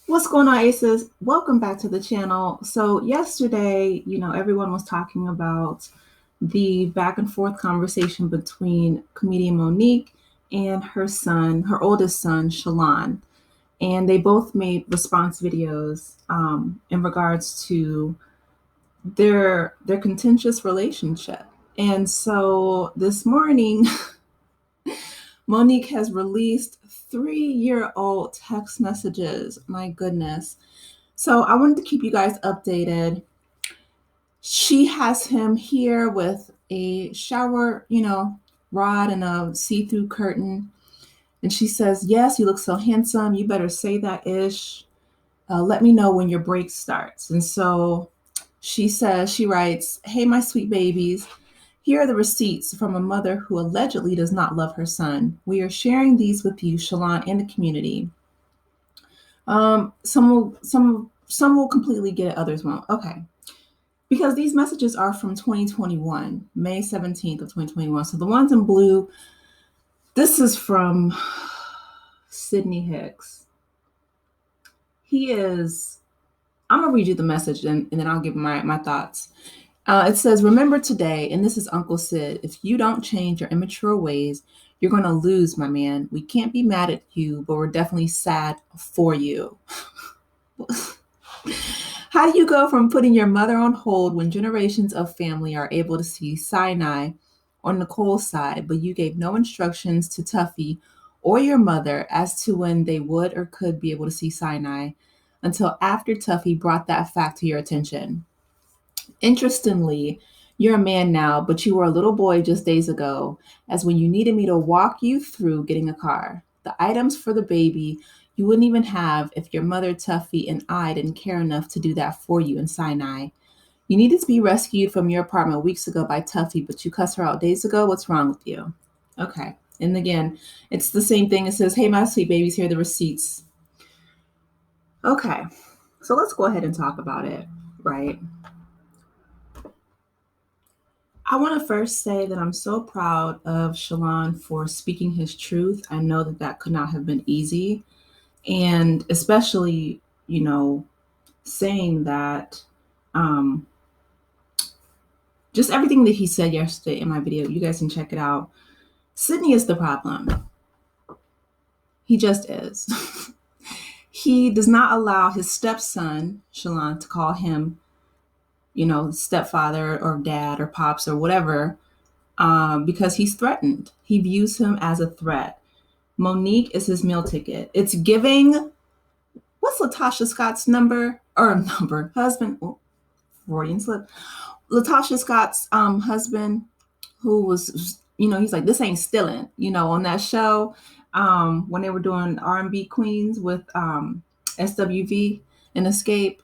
What's going on, Aces? Welcome back to the channel. So yesterday, everyone was talking about the back and forth conversation between comedian Monique and her son, her oldest son, Shalon. And they both made response videos in regards to their contentious relationship. And so this morning, Monique has released 3-year-old text messages. My goodness. So I wanted to keep you guys updated. She has him here with a shower, rod and a see-through curtain. And she says, "Yes, you look so handsome. You better say that ish. Let me know when your break starts." And so she writes, "Hey, my sweet babies. Here are the receipts from a mother who allegedly does not love her son. We are sharing these with you, Shalon, and the community. Some will completely get it, others won't." Okay. Because these messages are from 2021, May 17th of 2021. So the ones in blue, this is from Sidney Hicks. I'm going to read you the message and then I'll give my thoughts. It says, "Remember today," and this is Uncle Sid, "if you don't change your immature ways, you're going to lose, my man. We can't be mad at you, but we're definitely sad for you." How do you go from putting your mother on hold when generations of family are able to see Sinai on Nicole's side, but you gave no instructions to Tuffy or your mother as to when they would or could be able to see Sinai until after Tuffy brought that fact to your attention? Interestingly, you're a man now, but you were a little boy just days ago, as when you needed me to walk you through getting a car. The items for the baby you wouldn't even have if your mother, Tuffy, and I didn't care enough to do that for you in Sinai. You needed to be rescued from your apartment weeks ago by Tuffy, but you cussed her out days ago. What's wrong with you? Okay. And again, it's the same thing. It says, "Hey, my sweet babies, here are the receipts." Okay. So let's go ahead and talk about it, right? I want to first say that I'm so proud of Shalon for speaking his truth. I know that that could not have been easy. And especially, saying that um, just everything that he said yesterday in my video, you guys can check it out. Sidney is the problem. He just is. He does not allow his stepson, Shalon, to call him, stepfather or dad or pops or whatever, because he's threatened. He views him as a threat. Monique is his meal ticket. It's giving. What's Latasha Scott's husband? Oh, Freudian slip. Latasha Scott's husband, who was, he's like, "This ain't stealing," on that show, when they were doing R&B Queens with SWV and Escape.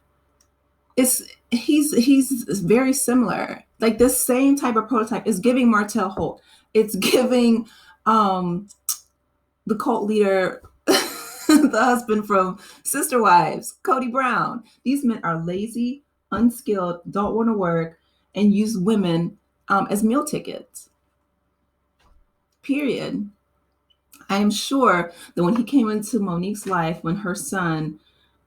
He's very similar. Like this same type of prototype is giving Martell Holt. It's giving the cult leader, the husband from Sister Wives, Cody Brown. These men are lazy, unskilled, don't want to work, and use women as meal tickets. Period. I am sure that when he came into Monique's life, when her son,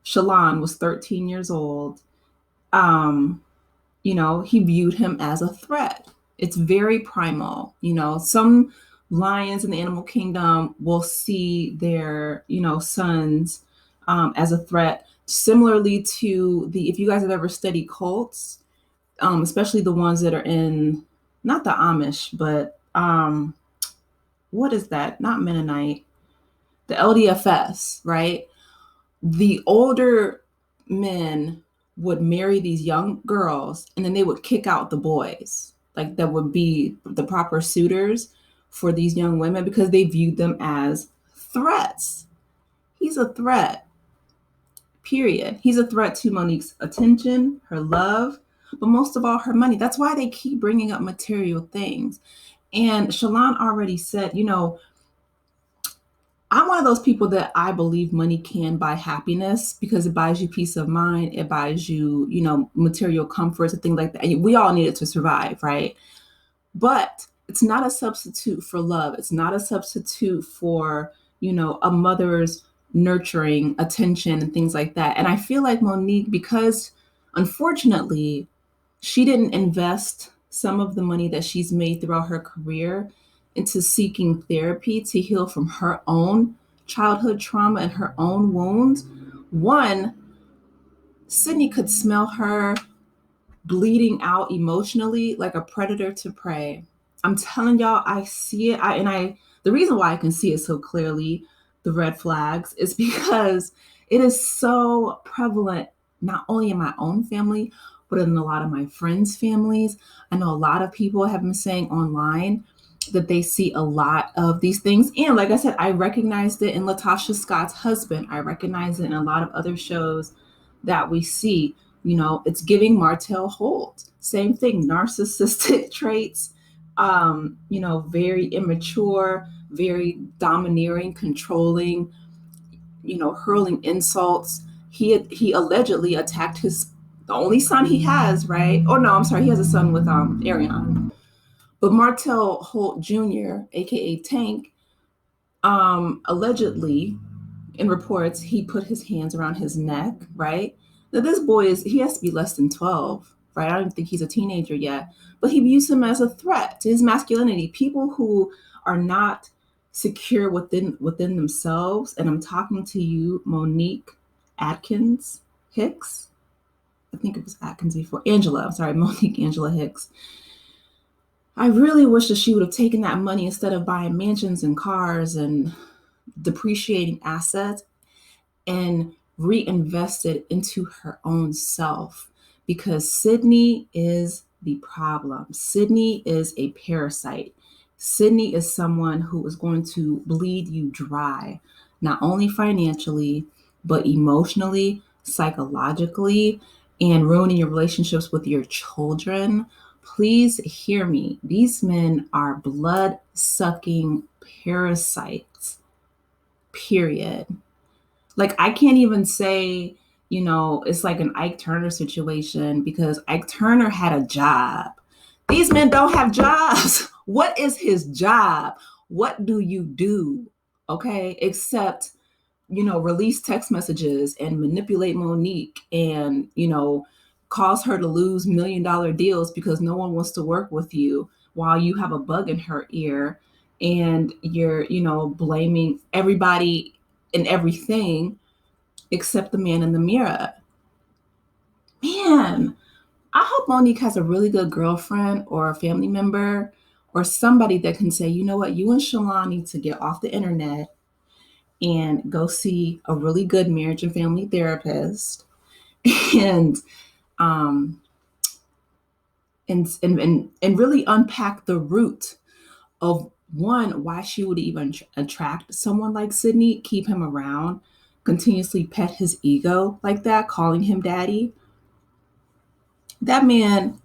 Shalon, was 13 years old, he viewed him as a threat. It's very primal. Some lions in the animal kingdom will see their, sons as a threat. Similarly to if you guys have ever studied cults, especially the ones that are in, not the Amish, but what is that? Not Mennonite, the LDFS, right? The older men would marry these young girls and then they would kick out the boys. Like that would be the proper suitors for these young women because they viewed them as threats. He's a threat, period. He's a threat to Monique's attention, her love, but most of all, her money. That's why they keep bringing up material things. And Shalon already said, I'm one of those people that I believe money can buy happiness because it buys you peace of mind. It buys you, material comforts and things like that. And we all need it to survive, right? But it's not a substitute for love. It's not a substitute for, a mother's nurturing attention and things like that. And I feel like Monique, because unfortunately, she didn't invest some of the money that she's made throughout her career into seeking therapy to heal from her own childhood trauma and her own wounds. One, Sidney could smell her bleeding out emotionally like a predator to prey. I'm telling y'all, I see it. The reason why I can see it so clearly, the red flags, is because it is so prevalent, not only in my own family, but in a lot of my friends' families. I know a lot of people have been saying online that they see a lot of these things. And like I said, I recognized it in Latasha Scott's husband. I recognize it in a lot of other shows that we see. It's giving Martell Holt. Same thing, narcissistic traits, very immature, very domineering, controlling, hurling insults. He allegedly attacked the only son he has, right? Oh no, I'm sorry, he has a son with Ariane. But Martell Holt Jr., aka Tank, allegedly, in reports, he put his hands around his neck, right? Now this boy he has to be less than 12, right? I don't think he's a teenager yet, but he views him as a threat to his masculinity. People who are not secure within themselves, and I'm talking to you, Monique Atkins Hicks. I think it was Atkins before. Monique Angela Hicks. I really wish that she would have taken that money instead of buying mansions and cars and depreciating assets and reinvested into her own self, because Sidney is the problem. Sidney is a parasite. Sidney is someone who is going to bleed you dry, not only financially, but emotionally, psychologically, and ruining your relationships with your children. Please hear me. These men are blood-sucking parasites, period. Like, I can't even say, it's like an Ike Turner situation, because Ike Turner had a job. These men don't have jobs. What is his job? What do you do? Okay, except, release text messages and manipulate Monique and, cause her to lose $1 million deals because no one wants to work with you while you have a bug in her ear and you're, blaming everybody and everything except the man in the mirror. Man, I hope Monique has a really good girlfriend or a family member or somebody that can say, you know what, you and Shalon need to get off the internet and go see a really good marriage and family therapist and really unpack the root of, one, why she would even attract someone like Sidney, keep him around, continuously pet his ego like that, calling him daddy. That man,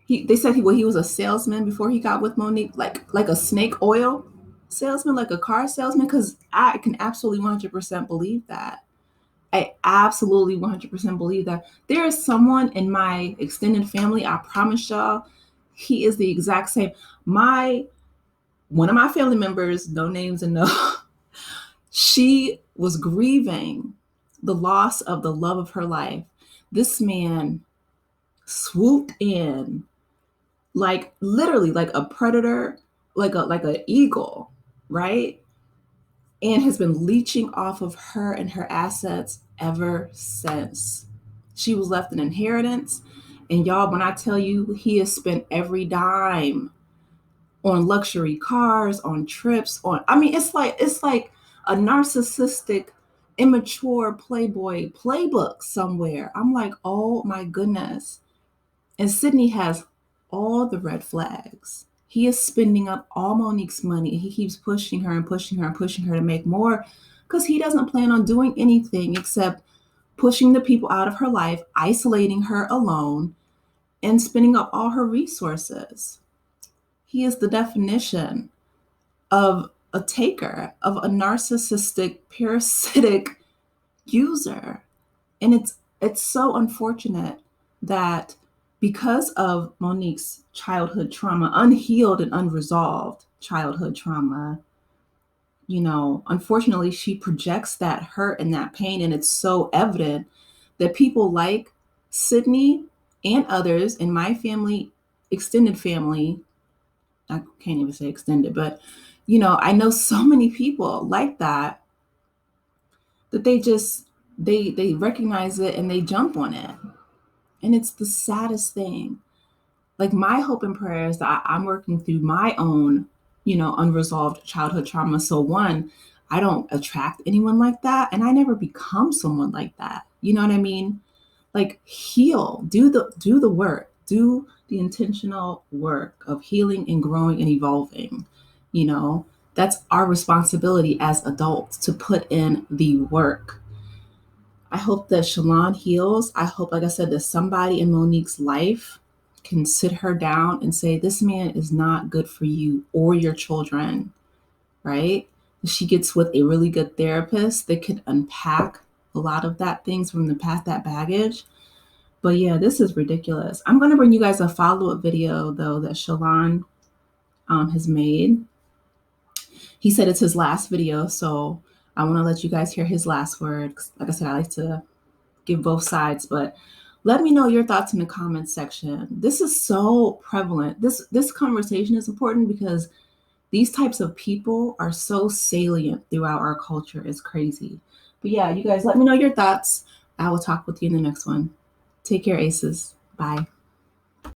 they said he was a salesman before he got with Monique, like a snake oil salesman, like a car salesman, because I can absolutely 100% believe that. I absolutely 100% believe that. There is someone in my extended family, I promise y'all, he is the exact same. One of my family members, no names and no, she was grieving the loss of the love of her life. This man swooped in, like literally like a predator, like an eagle, right? And has been leeching off of her and her assets ever since. She was left an inheritance. And y'all, when I tell you, he has spent every dime on luxury cars, on trips, it's like a narcissistic, immature playboy playbook somewhere. I'm like, oh my goodness. And Sidney has all the red flags. He is spending up all Monique's money. He keeps pushing her and pushing her and pushing her to make more, because he doesn't plan on doing anything except pushing the people out of her life, isolating her alone, and spending up all her resources. He is the definition of a taker, of a narcissistic, parasitic user. And it's so unfortunate that because of Monique's childhood trauma, unhealed and unresolved childhood trauma, unfortunately, she projects that hurt and that pain. And it's so evident that people like Sidney and others in my family, extended family, I can't even say extended, but, I know so many people like that, that they recognize it and they jump on it. And it's the saddest thing. Like, my hope and prayer is that I'm working through my own, unresolved childhood trauma. So one, I don't attract anyone like that, and I never become someone like that. You know what I mean? Like, heal, do the work, do the intentional work of healing and growing and evolving. That's our responsibility as adults, to put in the work. I hope that Shalon heals. I hope, like I said, that somebody in Monique's life can sit her down and say, this man is not good for you or your children, right? She gets with a really good therapist that could unpack a lot of that things from the past, that baggage. But yeah, this is ridiculous. I'm going to bring you guys a follow-up video, though, that Shalon has made. He said it's his last video, so I want to let you guys hear his last word. Like I said, I like to give both sides, but let me know your thoughts in the comments section. This is so prevalent. This conversation is important because these types of people are so salient throughout our culture. It's crazy. But yeah, you guys, let me know your thoughts. I will talk with you in the next one. Take care, aces. Bye.